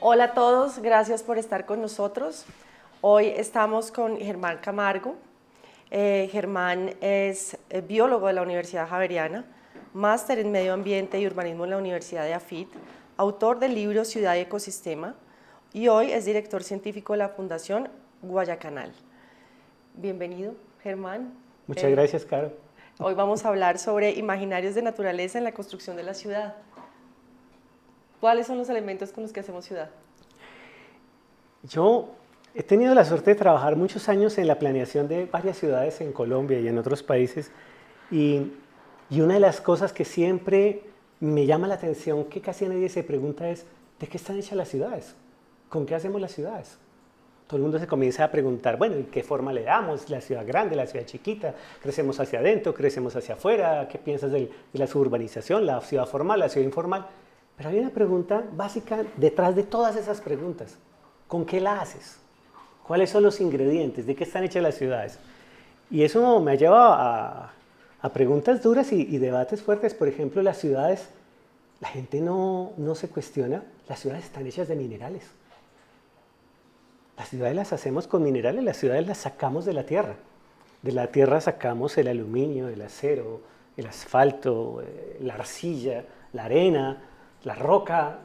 Hola a todos, gracias por estar con nosotros. Hoy estamos con Germán Camargo. Germán es biólogo de la Universidad Javeriana, máster en Medio Ambiente y Urbanismo en la Universidad de AFIT, autor del libro Ciudad y Ecosistema, y hoy es director científico de la Fundación Guayacanal. Bienvenido, Germán. Muchas gracias, Caro. Hoy vamos a hablar sobre imaginarios de naturaleza en la construcción de la ciudad. ¿Cuáles son los elementos con los que hacemos ciudad? Yo he tenido la suerte de trabajar muchos años en la planeación de varias ciudades en Colombia y en otros países y, y una de las cosas que siempre me llama la atención, que casi nadie se pregunta es, ¿de qué están hechas las ciudades? ¿Con qué hacemos las ciudades? Todo el mundo se comienza a preguntar, bueno, ¿y qué forma le damos? ¿La ciudad grande, la ciudad chiquita? ¿Crecemos hacia adentro, crecemos hacia afuera? ¿Qué piensas de la suburbanización, la ciudad formal, la ciudad informal? Pero hay una pregunta básica detrás de todas esas preguntas. ¿Con qué la haces? ¿Cuáles son los ingredientes? ¿De qué están hechas las ciudades? Y eso me ha llevado a preguntas duras y debates fuertes. Por ejemplo, las ciudades, la gente no se cuestiona, las ciudades están hechas de minerales. Las ciudades las hacemos con minerales, las ciudades las sacamos de la tierra. De la tierra sacamos el aluminio, el acero, el asfalto, la arcilla, la arena, la roca.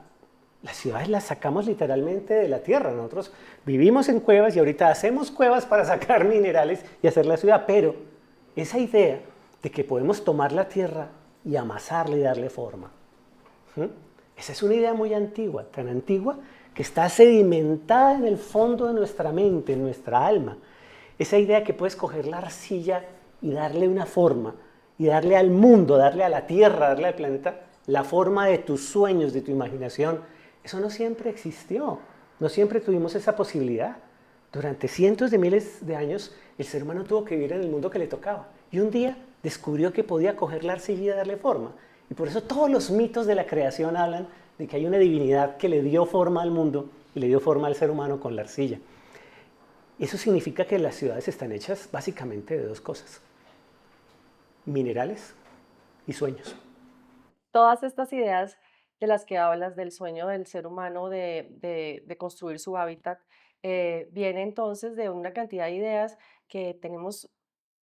Las ciudades las sacamos literalmente de la tierra. Nosotros vivimos en cuevas y ahorita hacemos cuevas para sacar minerales y hacer la ciudad. Pero esa idea de que podemos tomar la tierra y amasarla y darle forma, ¿sí? Esa es una idea muy antigua, tan antigua que está sedimentada en el fondo de nuestra mente, en nuestra alma. Esa idea que puedes coger la arcilla y darle una forma, y darle al mundo, darle a la tierra, darle al planeta, la forma de tus sueños, de tu imaginación. Eso no siempre existió, no siempre tuvimos esa posibilidad. Durante cientos de miles de años, el ser humano tuvo que vivir en el mundo que le tocaba. Y un día descubrió que podía coger la arcilla y darle forma. Y por eso todos los mitos de la creación hablan de que hay una divinidad que le dio forma al mundo y le dio forma al ser humano con la arcilla. Eso significa que las ciudades están hechas básicamente de dos cosas: minerales y sueños. Todas estas ideas de las que hablas, del sueño del ser humano de construir su hábitat, viene entonces de una cantidad de ideas que tenemos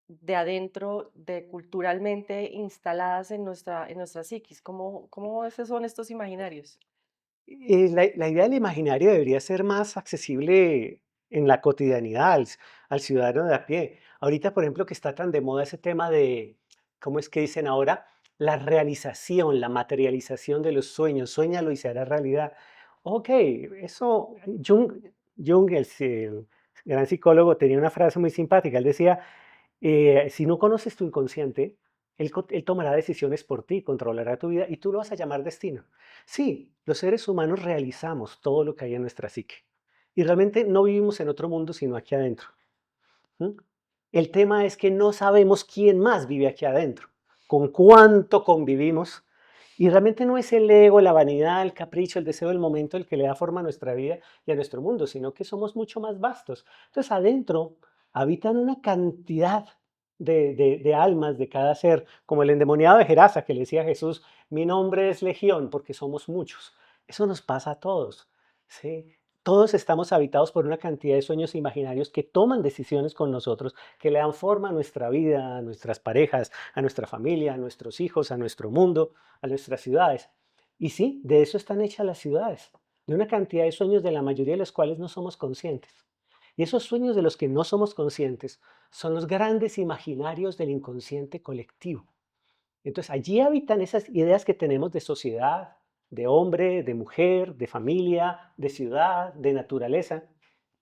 de adentro, de culturalmente instaladas en nuestra psiquis. ¿Cómo esos son estos imaginarios? La idea del imaginario debería ser más accesible en la cotidianidad al ciudadano de a pie. Ahorita, por ejemplo, que está tan de moda ese tema de, ¿cómo es que dicen ahora? La realización, la materialización de los sueños. Suéñalo y se hará realidad. Ok, eso, Jung, el gran psicólogo, tenía una frase muy simpática. Él decía, si no conoces tu inconsciente, él tomará decisiones por ti, controlará tu vida y tú lo vas a llamar destino. Sí, los seres humanos realizamos todo lo que hay en nuestra psique y realmente no vivimos en otro mundo sino aquí adentro. ¿Mm? El tema es que no sabemos quién más vive aquí adentro, con cuánto convivimos, y realmente no es el ego, la vanidad, el capricho, el deseo del momento el que le da forma a nuestra vida y a nuestro mundo, sino que somos mucho más vastos. Entonces adentro habitan una cantidad de almas de cada ser, como el endemoniado de Gerasa que le decía a Jesús, mi nombre es Legión porque somos muchos. Eso nos pasa a todos, ¿sí? Todos estamos habitados por una cantidad de sueños imaginarios que toman decisiones con nosotros, que le dan forma a nuestra vida, a nuestras parejas, a nuestra familia, a nuestros hijos, a nuestro mundo, a nuestras ciudades. Y sí, de eso están hechas las ciudades, de una cantidad de sueños de la mayoría de los cuales no somos conscientes. Y esos sueños de los que no somos conscientes son los grandes imaginarios del inconsciente colectivo. Entonces allí habitan esas ideas que tenemos de sociedad, de hombre, de mujer, de familia, de ciudad, de naturaleza.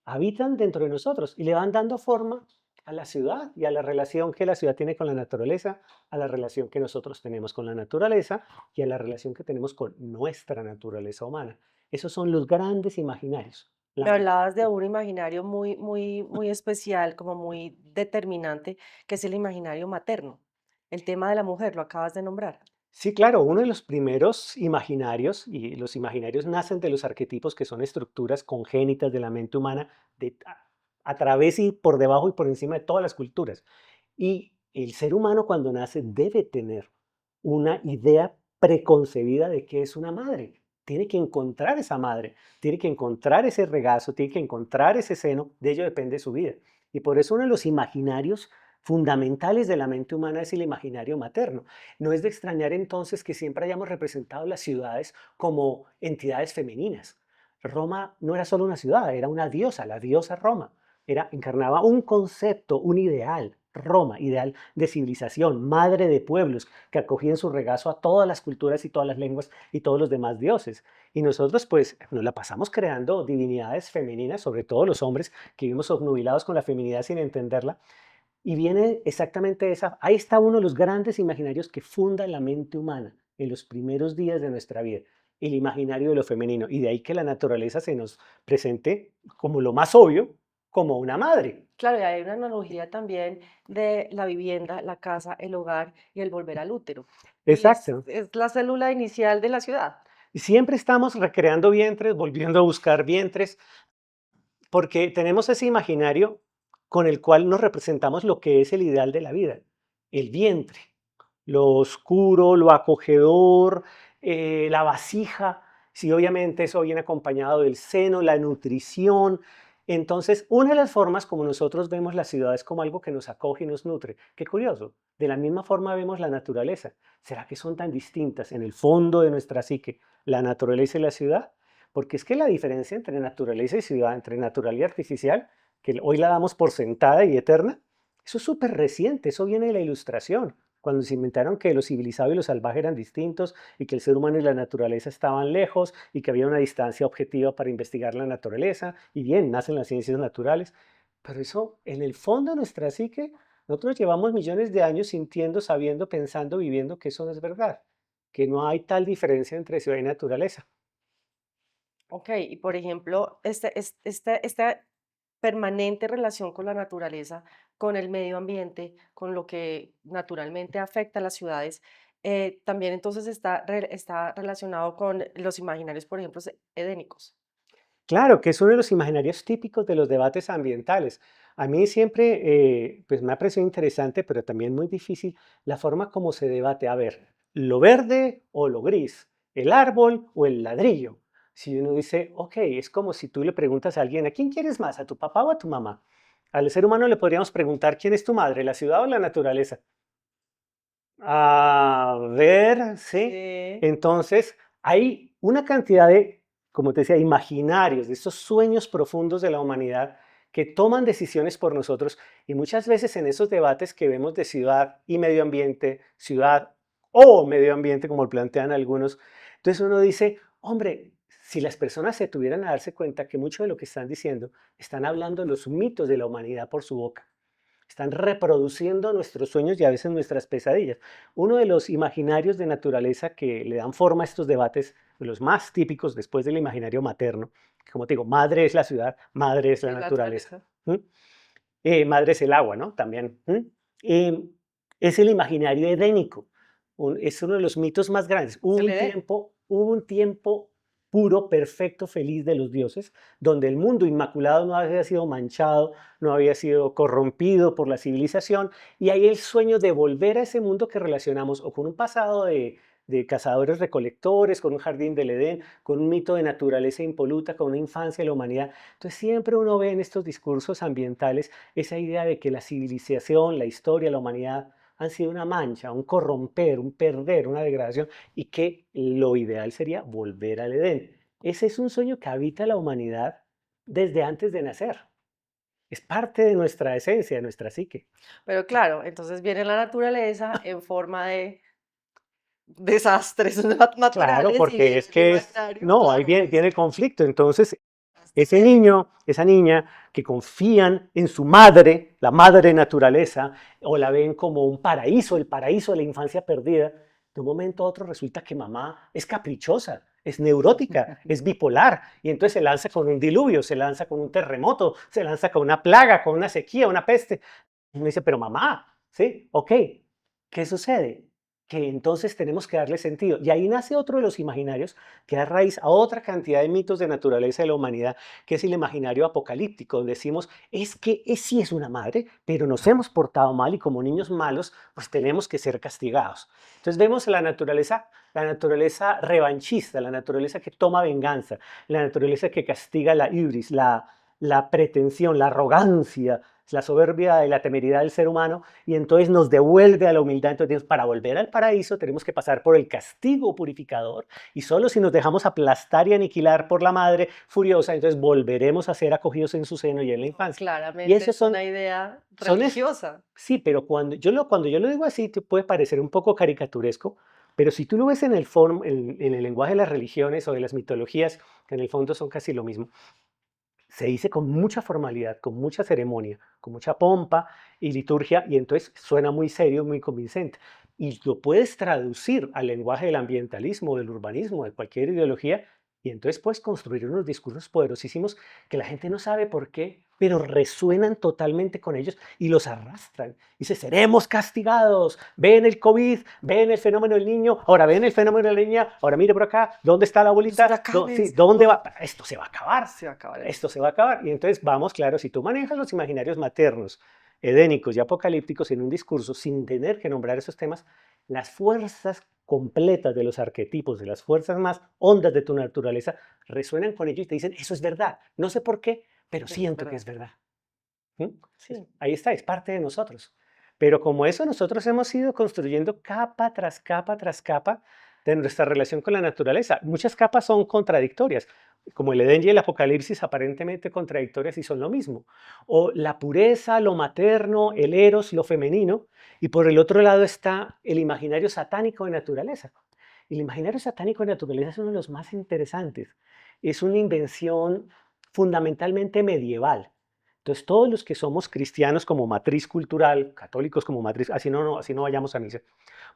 Habitan dentro de nosotros y le van dando forma a la ciudad y a la relación que la ciudad tiene con la naturaleza, a la relación que nosotros tenemos con la naturaleza y a la relación que tenemos con nuestra naturaleza humana. Esos son los grandes imaginarios. Me hablabas de un imaginario muy especial, como muy determinante, que es el imaginario materno. El tema de la mujer, lo acabas de nombrar. Sí, claro, uno de los primeros imaginarios, y los imaginarios nacen de los arquetipos que son estructuras congénitas de la mente humana a través y por debajo y por encima de todas las culturas. Y el ser humano cuando nace debe tener una idea preconcebida de qué es una madre. tiene que encontrar esa madre, tiene que encontrar ese regazo, tiene que encontrar ese seno, de ello depende su vida. Y por eso uno de los imaginarios fundamentales de la mente humana es el imaginario materno. No es de extrañar entonces que siempre hayamos representado las ciudades como entidades femeninas. Roma no era solo una ciudad, era una diosa, la diosa Roma. Encarnaba un concepto, un ideal, Roma, ideal de civilización, madre de pueblos, que acogía en su regazo a todas las culturas y todas las lenguas y todos los demás dioses. Y nosotros pues nos la pasamos creando divinidades femeninas, sobre todo los hombres que vivimos obnubilados con la feminidad sin entenderla. Y viene exactamente esa, ahí está uno de los grandes imaginarios que funda la mente humana en los primeros días de nuestra vida, el imaginario de lo femenino. Y de ahí que la naturaleza se nos presente como lo más obvio, como una madre. Claro, y hay una analogía también de la vivienda, la casa, el hogar y el volver al útero. Y Exacto. es la célula inicial de la ciudad. Y siempre estamos recreando vientres, volviendo a buscar vientres, porque tenemos ese imaginario con el cual nos representamos lo que es el ideal de la vida, el vientre, lo oscuro, lo acogedor, la vasija, si obviamente eso viene acompañado del seno, la nutrición. Entonces, una de las formas como nosotros vemos la ciudad es como algo que nos acoge y nos nutre. Qué curioso, de la misma forma vemos la naturaleza. ¿Será que son tan distintas en el fondo de nuestra psique, la naturaleza y la ciudad? Porque es que la diferencia entre naturaleza y ciudad, entre naturaleza y artificial, que hoy la damos por sentada y eterna, eso es súper reciente, eso viene de la Ilustración, cuando se inventaron que lo civilizado y lo salvaje eran distintos y que el ser humano y la naturaleza estaban lejos y que había una distancia objetiva para investigar la naturaleza. Y bien, nacen las ciencias naturales, pero eso en el fondo de nuestra psique, nosotros llevamos millones de años sintiendo, sabiendo, pensando, viviendo que eso no es verdad, que no hay tal diferencia entre ciudad y naturaleza. Ok, y por ejemplo, esta permanente relación con la naturaleza, con el medio ambiente, con lo que naturalmente afecta a las ciudades, también entonces está relacionado con los imaginarios, por ejemplo, edénicos. Claro, que es uno de los imaginarios típicos de los debates ambientales. A mí siempre pues me ha parecido interesante, pero también muy difícil la forma como se debate. A ver, lo verde o lo gris, el árbol o el ladrillo. Si uno dice, ok, es como si tú le preguntas a alguien, ¿a quién quieres más, a tu papá o a tu mamá? Al ser humano le podríamos preguntar, ¿quién es tu madre, la ciudad o la naturaleza? A ver, sí. Sí. Entonces, hay una cantidad de, como te decía, imaginarios, de estos sueños profundos de la humanidad que toman decisiones por nosotros y muchas veces en esos debates que vemos de ciudad y medio ambiente, ciudad o medio ambiente, como lo plantean algunos, entonces uno dice, hombre, si las personas se tuvieran a darse cuenta que mucho de lo que están diciendo están hablando de los mitos de la humanidad por su boca. Están reproduciendo nuestros sueños y a veces nuestras pesadillas. Uno de los imaginarios de naturaleza que le dan forma a estos debates, de los más típicos después del imaginario materno, que como te digo, madre es la ciudad, madre es la Sí, la naturaleza, naturaleza. ¿m? Madre es el agua, ¿no? También. Eh, es el imaginario edénico. Es uno de los mitos más grandes. Se le dé. Hubo un tiempo puro, perfecto, feliz de los dioses, donde el mundo inmaculado no había sido manchado, no había sido corrompido por la civilización, y hay el sueño de volver a ese mundo que relacionamos o con un pasado de cazadores recolectores, con un jardín del Edén, con un mito de naturaleza impoluta, con una infancia de la humanidad. Entonces siempre uno ve en estos discursos ambientales esa idea de que la civilización, la historia, la humanidad han sido una mancha, un corromper, un perder, una degradación, y que lo ideal sería volver al Edén. Ese es un sueño que habita la humanidad desde antes de nacer. Es parte de nuestra esencia, de nuestra psique. Pero claro, entonces viene la naturaleza en forma de desastres Claro, naturales y porque viene es el que es, imaginario, no, ahí claro, viene el conflicto. Entonces, ese estético. niño, esa niña que confían en su madre, la madre naturaleza, o la ven como un paraíso, el paraíso de la infancia perdida, de un momento a otro resulta que mamá es caprichosa, es neurótica, es bipolar, y entonces se lanza con un diluvio, se lanza con un terremoto, se lanza con una plaga, con una sequía, una peste. Y uno dice, pero mamá, ¿sí? Ok, ¿qué sucede? que entonces tenemos que darle sentido. Y ahí nace otro de los imaginarios que da raíz a otra cantidad de mitos de naturaleza de la humanidad, que es el imaginario apocalíptico, donde decimos, es que sí es una madre, pero nos hemos portado mal y como niños malos, pues tenemos que ser castigados. Entonces vemos la naturaleza revanchista, la naturaleza que toma venganza, la naturaleza que castiga la ibris, la pretensión, la arrogancia, la soberbia y la temeridad del ser humano, y entonces nos devuelve a la humildad. Entonces, para volver al paraíso tenemos que pasar por el castigo purificador, y solo si nos dejamos aplastar y aniquilar por la madre furiosa, entonces volveremos a ser acogidos en su seno y en la infancia. Claramente Y esos es una idea son religiosa. sí, pero cuando yo lo digo así, te puede parecer un poco caricaturesco, pero si tú lo ves en en el lenguaje de las religiones o de las mitologías, que en el fondo son casi lo mismo, se dice con mucha formalidad, con mucha ceremonia, con mucha pompa y liturgia, y entonces suena muy serio, muy convincente. Y lo puedes traducir al lenguaje del ambientalismo, del urbanismo, de cualquier ideología, y entonces puedes construir unos discursos poderosísimos que la gente no sabe por qué, pero resuenan totalmente con ellos y los arrastran. Dice, seremos castigados, ven el COVID, ven el fenómeno del niño, ahora ven el fenómeno de la niña, ahora mire por acá, ¿dónde está la Los abuelita? huracanes. Sí, ¿dónde va? Esto se va a acabar. Se va a acabar el Esto mundo. se va a acabar. Y entonces vamos, claro, si tú manejas los imaginarios maternos, edénicos y apocalípticos en un discurso sin tener que nombrar esos temas, las fuerzas completas de los arquetipos, de las fuerzas más hondas de tu naturaleza, resuenan con ellos y te dicen, eso es verdad. No sé por qué, pero Eso es siento que verdad. es verdad. ¿Mm? Sí. Ahí está, es parte de nosotros. Pero como eso, nosotros hemos ido construyendo capa tras capa de nuestra relación con la naturaleza. Muchas capas son contradictorias, como el Edén y el Apocalipsis, aparentemente contradictorias y son lo mismo. O la pureza, lo materno, el eros, lo femenino. Y por el otro lado está el imaginario satánico de naturaleza. El imaginario satánico de naturaleza es uno de los más interesantes. Es una invención fundamentalmente medieval. Entonces, todos los que somos cristianos como matriz cultural, católicos como matriz, así no vayamos a misa,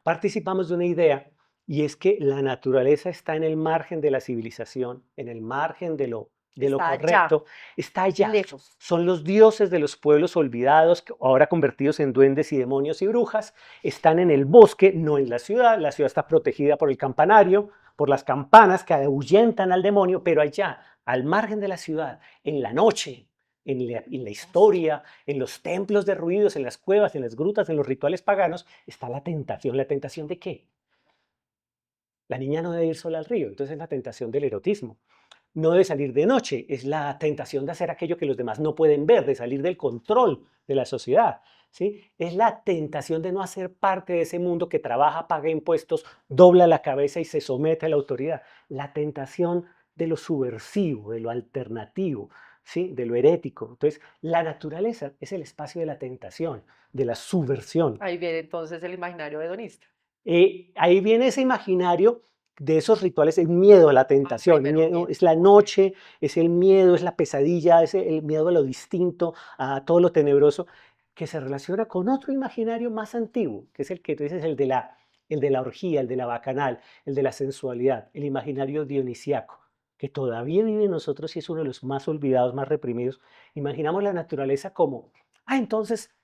participamos de una idea, y es que la naturaleza está en el margen de la civilización, en el margen de lo Está allá, correcto, está allá. lejos. Son los dioses de los pueblos olvidados, ahora convertidos en duendes y demonios y brujas, están en el bosque, no en la ciudad está protegida por el campanario, por las campanas que ahuyentan al demonio, pero allá, al margen de la ciudad, en la noche, en la historia, en los templos derruidos, en las cuevas, en las grutas, en los rituales paganos, está la tentación. ¿La tentación de qué? La niña no debe ir sola al río, entonces es la tentación del erotismo. No debe salir de noche, es la tentación de hacer aquello que los demás no pueden ver, de salir del control de la sociedad. ¿Sí? Es la tentación de no hacer parte de ese mundo que trabaja, paga impuestos, dobla la cabeza y se somete a la autoridad. La tentación de lo subversivo, de lo alternativo, ¿sí? De lo herético. Entonces, la naturaleza es el espacio de la tentación, de la subversión. Ahí viene entonces el imaginario hedonista. Ahí viene ese imaginario de esos rituales, el miedo a la tentación, Primero bien. es la noche, es el miedo, es la pesadilla, es el miedo a lo distinto, a todo lo tenebroso, que se relaciona con otro imaginario más antiguo, que es el que tú dices, el de la orgía, el de la bacanal, el de la sensualidad, el imaginario dionisiaco, que todavía vive en nosotros y es uno de los más olvidados, más reprimidos. Imaginamos la naturaleza como, entonces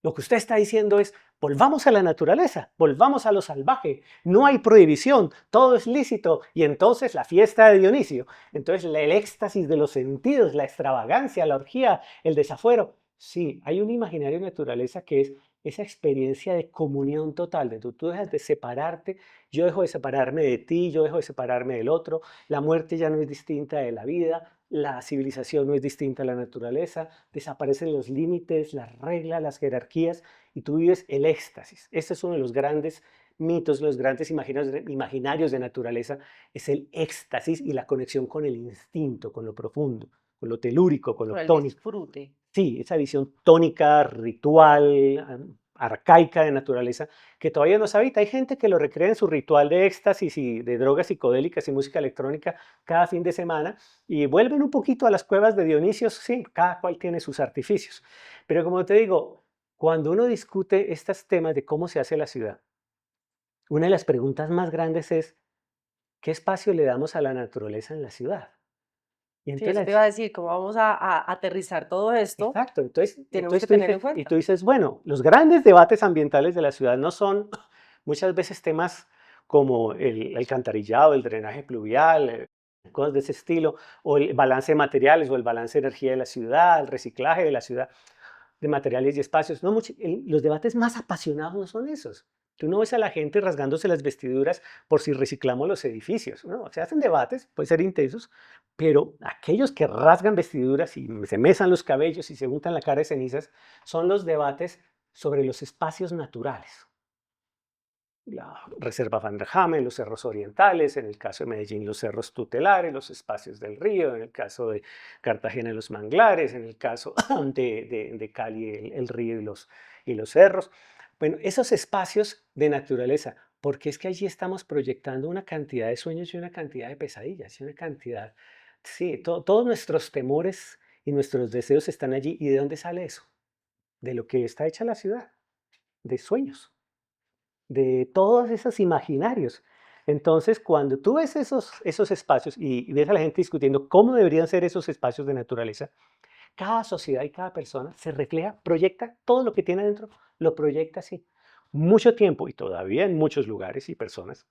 lo que usted está diciendo es, volvamos a la naturaleza, volvamos a lo salvaje, no hay prohibición, todo es lícito, y entonces la fiesta de Dionisio, entonces el éxtasis de los sentidos, la extravagancia, la orgía, el desafuero. Sí, hay un imaginario de naturaleza que es esa experiencia de comunión total, de tú dejas de separarte, yo dejo de separarme de ti, yo dejo de separarme del otro, la muerte ya no es distinta de la vida, la civilización no es distinta a la naturaleza, desaparecen los límites, las reglas, las jerarquías, y tú vives el éxtasis. Este es uno de los grandes mitos, los grandes imaginarios de naturaleza, es el éxtasis y la conexión con el instinto, con lo profundo, con lo telúrico, con lo Con el tónico. disfrute. Sí, esa visión tónica, ritual, arcaica de naturaleza, que todavía nos habita. Hay gente que lo recrea en su ritual de éxtasis y de drogas psicodélicas y música electrónica cada fin de semana, y vuelven un poquito a las cuevas de Dionisio. Sí, cada cual tiene sus artificios. Pero como te digo, cuando uno discute estos temas de cómo se hace la ciudad, una de las preguntas más grandes es, ¿qué espacio le damos a la naturaleza en la ciudad? Y Sí, entonces eso te iba a decir, cómo vamos a aterrizar todo esto, exacto, entonces, tenemos que tú tener en dices, y cuenta. tú dices, bueno, los grandes debates ambientales de la ciudad no son Muchas veces temas como el alcantarillado, el drenaje pluvial, cosas de ese estilo, o el balance de materiales o el balance de energía de la ciudad, el reciclaje de la ciudad, de materiales y espacios. No, los debates más apasionados no son esos. Tú no ves a la gente rasgándose las vestiduras por si reciclamos los edificios. No, se hacen debates, pueden ser intensos, pero aquellos que rasgan vestiduras y se mesan los cabellos y se untan la cara de cenizas son los debates sobre los espacios naturales. La Reserva Van der Hamen, los cerros orientales, en el caso de Medellín los cerros tutelares, los espacios del río, en el caso de Cartagena los manglares, en el caso de Cali el río y los cerros. Bueno, esos espacios de naturaleza, porque es que allí estamos proyectando una cantidad de sueños y una cantidad de pesadillas y una cantidad, sí, todos nuestros temores y nuestros deseos están allí. ¿Y de dónde sale eso? De lo que está hecha la ciudad, de sueños, de todos esos imaginarios. Entonces, cuando tú ves esos espacios y ves a la gente discutiendo cómo deberían ser esos espacios de naturaleza, cada sociedad y cada persona se refleja, proyecta todo lo que tiene adentro, lo proyecta así. Mucho tiempo y todavía en muchos lugares y personas,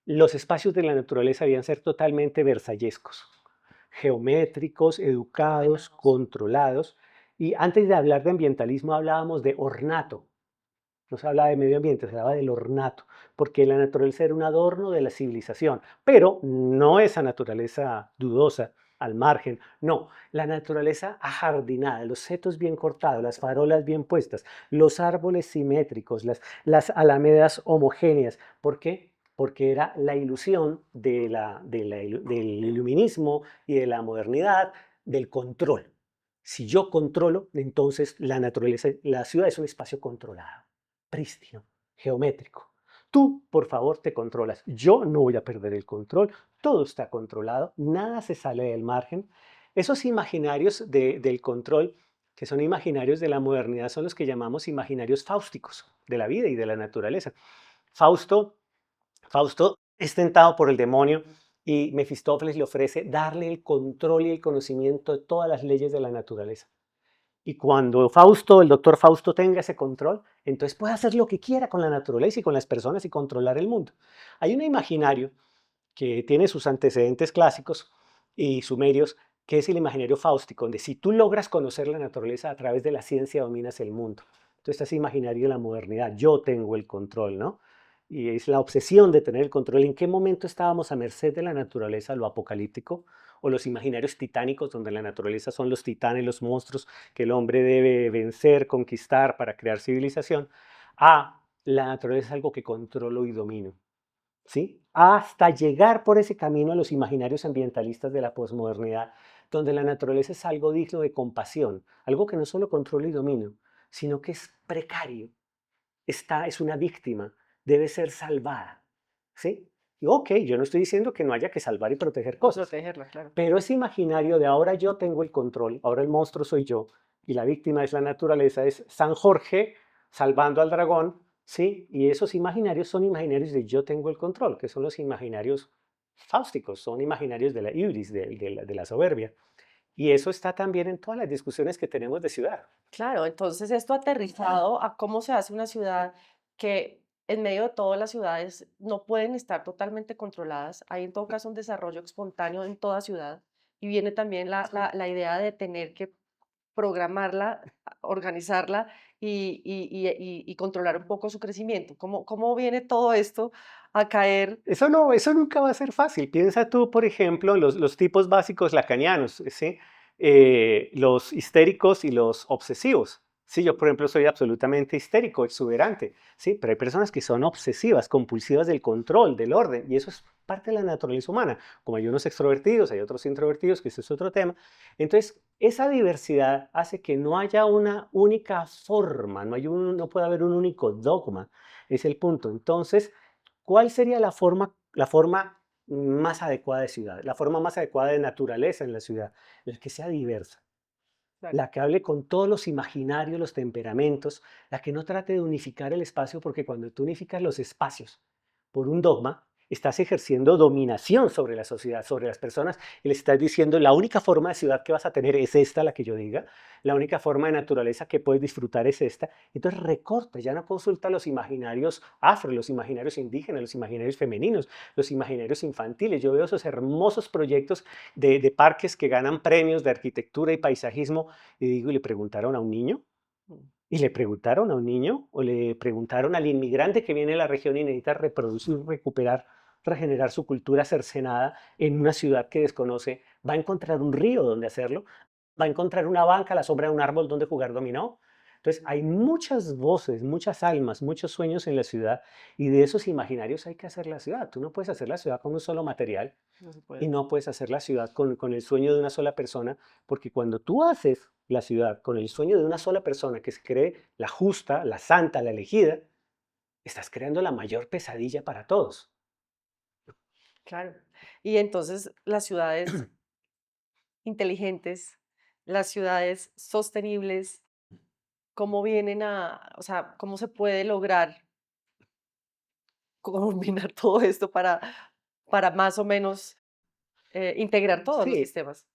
los espacios de la naturaleza debían ser totalmente versallescos, geométricos, educados, controlados. Y antes de hablar de ambientalismo hablábamos de ornato. No se hablaba de medio ambiente, se hablaba del ornato, porque la naturaleza era un adorno de la civilización, pero no esa naturaleza dudosa, al margen, no, la naturaleza ajardinada, los setos bien cortados, las farolas bien puestas, los árboles simétricos, las alamedas homogéneas. ¿Por qué? Porque era la ilusión del iluminismo y de la modernidad, del control. Si yo controlo, entonces la naturaleza, la ciudad es un espacio controlado, prístino, geométrico. Tú, por favor, te controlas. Yo no voy a perder el control. Todo está controlado. Nada se sale del margen. Esos imaginarios del control, que son imaginarios de la modernidad, son los que llamamos imaginarios fáusticos de la vida y de la naturaleza. Fausto, Fausto es tentado por el demonio y Mefistófeles le ofrece darle el control y el conocimiento de todas las leyes de la naturaleza. Y cuando Fausto, el doctor Fausto, tenga ese control, entonces puede hacer lo que quiera con la naturaleza y con las personas y controlar el mundo. Hay un imaginario que tiene sus antecedentes clásicos y sumerios, que es el imaginario fáustico, donde si tú logras conocer la naturaleza a través de la ciencia, dominas el mundo. Entonces, este es imaginario de la modernidad. Yo tengo el control, ¿no? Y es la obsesión de tener el control. ¿En qué momento estábamos a merced de la naturaleza, lo apocalíptico, o los imaginarios titánicos, donde la naturaleza son los titanes, los monstruos que el hombre debe vencer, conquistar para crear civilización? La naturaleza es algo que controlo y domino. ¿Sí? Hasta llegar por ese camino a los imaginarios ambientalistas de la posmodernidad, donde la naturaleza es algo digno de compasión, algo que no solo controlo y domino, sino que es precario, es una víctima, debe ser salvada. ¿Sí? Y ok, yo no estoy diciendo que no haya que salvar y proteger cosas, Protegerla, claro. pero ese imaginario de ahora yo tengo el control, ahora el monstruo soy yo y la víctima es la naturaleza, es San Jorge salvando al dragón, ¿sí? Y esos imaginarios son imaginarios de yo tengo el control, que son los imaginarios fáusticos, son imaginarios de la ibris, de la soberbia. Y eso está también en todas las discusiones que tenemos de ciudad. Claro, entonces esto aterrizado a cómo se hace una ciudad que en medio de todas las ciudades no pueden estar totalmente controladas. Hay en todo caso un desarrollo espontáneo en toda ciudad y viene también la idea de tener que programarla, organizarla y controlar un poco su crecimiento. ¿Cómo viene todo esto a caer? Eso no, eso nunca va a ser fácil. Piensa tú, por ejemplo, los tipos básicos lacanianos, ¿sí? Los histéricos y los obsesivos. Sí, yo, por ejemplo, soy absolutamente histérico, exuberante, ¿sí? Pero hay personas que son obsesivas, compulsivas del control, del orden, y eso es parte de la naturaleza humana. Como hay unos extrovertidos, hay otros introvertidos, que eso es otro tema. Entonces, esa diversidad hace que no haya una única forma, no puede haber un único dogma, es el punto. Entonces, ¿cuál sería la forma más adecuada de ciudad? La forma más adecuada de naturaleza en la ciudad, la que sea diversa, Claro. la que hable con todos los imaginarios, los temperamentos, la que no trate de unificar el espacio, porque cuando tú unificas los espacios por un dogma, estás ejerciendo dominación sobre la sociedad, sobre las personas, y les estás diciendo, la única forma de ciudad que vas a tener es esta, la que yo diga, la única forma de naturaleza que puedes disfrutar es esta. Entonces recorta, ya no consulta los imaginarios afro, los imaginarios indígenas, los imaginarios femeninos, los imaginarios infantiles. Yo veo esos hermosos proyectos de parques que ganan premios de arquitectura y paisajismo, y digo, ¿y le preguntaron a un niño? ¿Y le preguntaron a un niño o le preguntaron al inmigrante que viene de la región y necesita reproducir, recuperar, regenerar su cultura cercenada en una ciudad que desconoce? ¿Va a encontrar un río donde hacerlo? ¿Va a encontrar una banca a la sombra de un árbol donde jugar dominó? Entonces, hay muchas voces, muchas almas, muchos sueños en la ciudad y de esos imaginarios hay que hacer la ciudad. Tú no puedes hacer la ciudad con un solo material No se y puede. no puedes hacer la ciudad con el sueño de una sola persona, porque cuando tú haces la ciudad con el sueño de una sola persona que se cree la justa, la santa, la elegida, estás creando la mayor pesadilla para todos. Claro. Y entonces las ciudades inteligentes, las ciudades sostenibles, ¿cómo vienen o sea, cómo se puede lograr combinar todo esto para más o menos integrar todos los Sí, sistemas?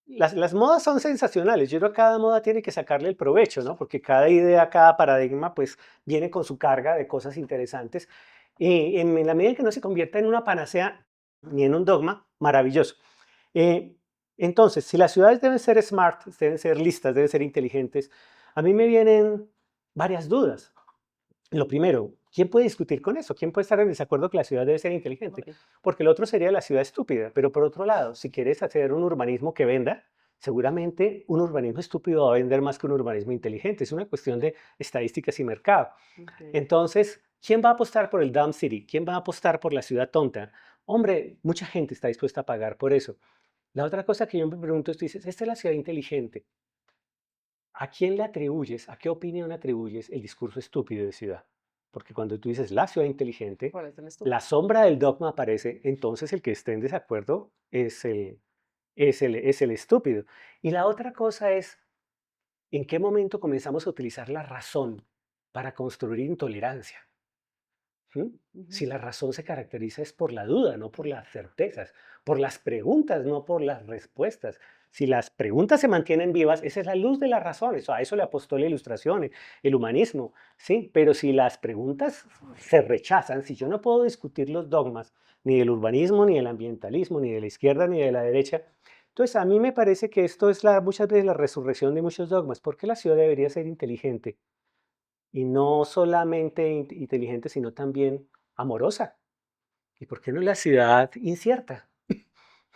las modas son sensacionales. Yo creo que cada moda tiene que sacarle el provecho, ¿no? Porque cada idea, cada paradigma, pues viene con su carga de cosas interesantes. Y en la medida en que no se convierta en una panacea ni en un dogma, maravilloso. Eh, entonces, si las ciudades deben ser smart, deben ser listas, deben ser inteligentes, a mí me vienen varias dudas. Lo primero, ¿quién puede discutir con eso? ¿Quién puede estar en desacuerdo que la ciudad debe ser inteligente? Ok. Porque el otro sería la ciudad estúpida. Pero por otro lado, si quieres hacer un urbanismo que venda, seguramente un urbanismo estúpido va a vender más que un urbanismo inteligente. Es una cuestión de estadísticas y mercado. Ok. Entonces, ¿quién va a apostar por el dumb city? ¿Quién va a apostar por la ciudad tonta? Hombre, mucha gente está dispuesta a pagar por eso. La otra cosa que yo me pregunto es, tú dices, esta es la ciudad inteligente. ¿A quién le atribuyes, a qué opinión atribuyes el discurso estúpido de ciudad? Porque cuando tú dices la ciudad inteligente, ¿Cuál es el la estúpido? sombra del dogma aparece, entonces el que esté en desacuerdo es el estúpido. Y la otra cosa es, ¿en qué momento comenzamos a utilizar la razón para construir intolerancia? ¿Mm? Ujú. Si la razón se caracteriza es por la duda, no por las certezas, por las preguntas, no por las respuestas. Si las preguntas se mantienen vivas, esa es la luz de la razón. A eso le apostó la ilustración, el humanismo, ¿sí? Pero si las preguntas se rechazan, si yo no puedo discutir los dogmas, ni del urbanismo, ni del ambientalismo, ni de la izquierda, ni de la derecha, entonces a mí me parece que esto es muchas veces la resurrección de muchos dogmas. ¿Por qué la ciudad debería ser inteligente? Y no solamente inteligente, sino también amorosa. ¿Y por qué no la ciudad incierta?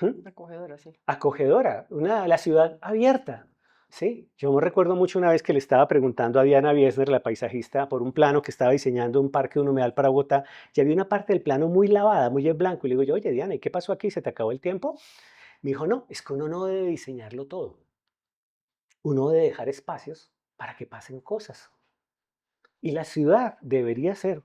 ¿Mm? Acogedora, sí. Acogedora, la ciudad abierta. ¿Sí? Yo me recuerdo mucho una vez que le estaba preguntando a Diana Biesner, la paisajista, por un plano que estaba diseñando un parque, un humedal para Bogotá, y había una parte del plano muy lavada, muy en blanco. Y le digo yo, oye, Diana, ¿y qué pasó aquí? ¿Se te acabó el tiempo? Me dijo, no, es que uno no debe diseñarlo todo. Uno debe dejar espacios para que pasen cosas. Y la ciudad debería ser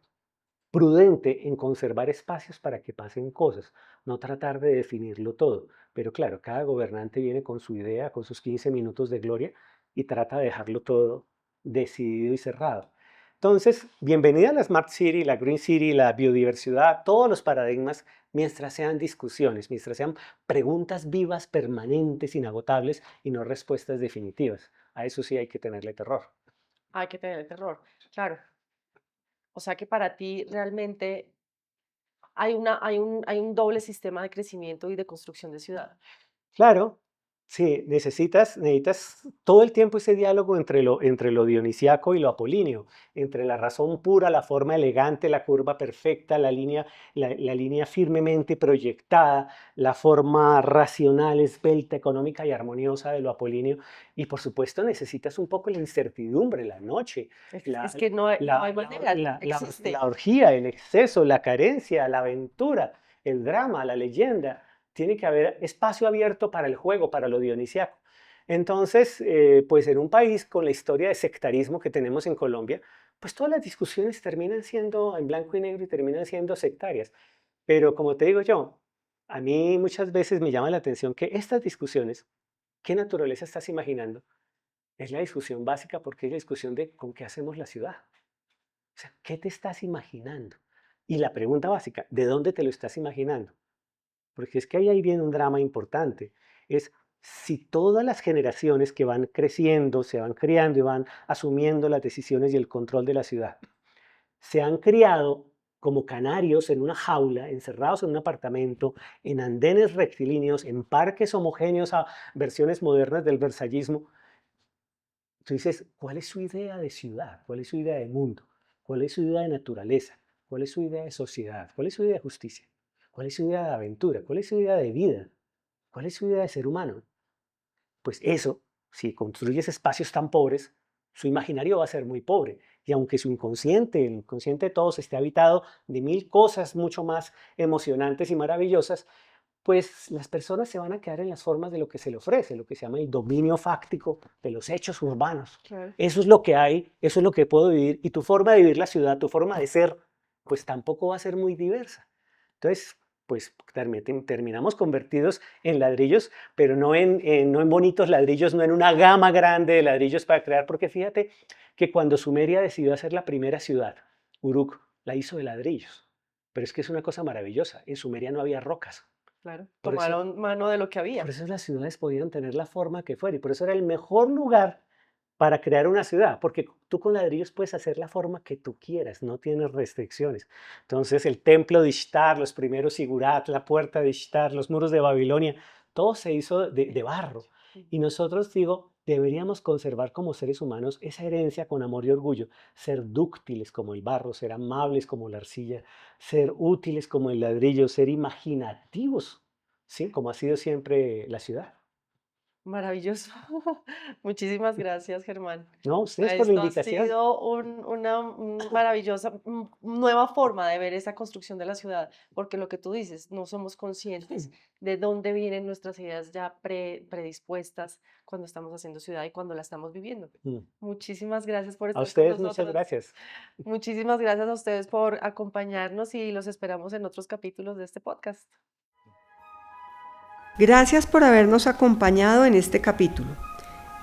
prudente en conservar espacios para que pasen cosas, no tratar de definirlo todo. Pero claro, cada gobernante viene con su idea, con sus 15 minutos de gloria y trata de dejarlo todo decidido y cerrado. Entonces, bienvenida a la Smart City, la Green City, la biodiversidad, todos los paradigmas, mientras sean discusiones, mientras sean preguntas vivas, permanentes, inagotables y no respuestas definitivas. A eso sí hay que tenerle terror. Hay que tener el terror, claro. O sea que para ti realmente hay un doble sistema de crecimiento y de construcción de ciudad. Claro, sí, necesitas todo el tiempo ese diálogo entre lo dionisiaco y lo apolíneo, entre la razón pura, la forma elegante, la curva perfecta, la línea firmemente proyectada, la forma racional, esbelta, económica y armoniosa de lo apolíneo. Y por supuesto necesitas un poco la incertidumbre, la noche, la, Es que no hay manera, la existe. orgía, el exceso, la carencia, la aventura, el drama, la leyenda. Tiene que haber espacio abierto para el juego, para lo dionisiaco. Entonces, pues en un país con la historia de sectarismo que tenemos en Colombia, pues todas las discusiones terminan siendo en blanco y negro y terminan siendo sectarias. Pero como te digo yo, a mí muchas veces me llama la atención que estas discusiones, ¿qué naturaleza estás imaginando? Es la discusión básica porque es la discusión de con qué hacemos la ciudad. O sea, ¿qué te estás imaginando? Y la pregunta básica, ¿de dónde te lo estás imaginando? Porque es que ahí viene un drama importante. Es si todas las generaciones que van creciendo, se van criando y van asumiendo las decisiones y el control de la ciudad, se han criado como canarios en una jaula, encerrados en un apartamento, en andenes rectilíneos, en parques homogéneos a versiones modernas del versallismo. Tú dices, ¿cuál es su idea de ciudad? ¿Cuál es su idea de mundo? ¿Cuál es su idea de naturaleza? ¿Cuál es su idea de sociedad? ¿Cuál es su idea de justicia? ¿Cuál es su idea de aventura? ¿Cuál es su idea de vida? ¿Cuál es su idea de ser humano? Pues eso, si construyes espacios tan pobres, su imaginario va a ser muy pobre. Y aunque su inconsciente, el inconsciente de todos, esté habitado de mil cosas mucho más emocionantes y maravillosas, pues las personas se van a quedar en las formas de lo que se le ofrece, lo que se llama el dominio fáctico de los hechos urbanos. Claro. Eso es lo que hay, eso es lo que puedo vivir, y tu forma de vivir la ciudad, tu forma de ser, pues tampoco va a ser muy diversa. Entonces, pues terminamos convertidos en ladrillos, pero no en bonitos ladrillos, no en una gama grande de ladrillos para crear, porque fíjate que cuando Sumeria decidió hacer la primera ciudad, Uruk, la hizo de ladrillos. Pero es que es una cosa maravillosa, en Sumeria no había rocas. Claro, Por eso, tomaron mano de lo que había. por eso las ciudades podían tener la forma que fuera, y por eso era el mejor lugar para crear una ciudad, porque tú con ladrillos puedes hacer la forma que tú quieras, no tienes restricciones. Entonces el templo de Ishtar, los primeros sigurat, la puerta de Ishtar, los muros de Babilonia, todo se hizo de barro. Y nosotros, digo, deberíamos conservar como seres humanos esa herencia con amor y orgullo, ser dúctiles como el barro, ser amables como la arcilla, ser útiles como el ladrillo, ser imaginativos, ¿sí? Como ha sido siempre la ciudad. Maravilloso. Muchísimas gracias, Germán. No, ustedes por la Esto ha invitación. sido una maravillosa nueva forma de ver esa construcción de la ciudad, porque lo que tú dices, no somos conscientes de dónde vienen nuestras ideas ya predispuestas cuando estamos haciendo ciudad y cuando la estamos viviendo. Mm. Muchísimas gracias por A estar con ustedes muchas nosotros. gracias. Muchísimas gracias a ustedes por acompañarnos y los esperamos en otros capítulos de este podcast. Gracias por habernos acompañado en este capítulo.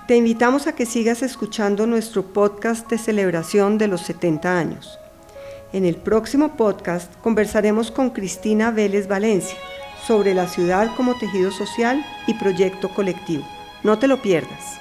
Te invitamos a que sigas escuchando nuestro podcast de celebración de los 70 años. En el próximo podcast conversaremos con Cristina Vélez Valencia sobre la ciudad como tejido social y proyecto colectivo. No te lo pierdas.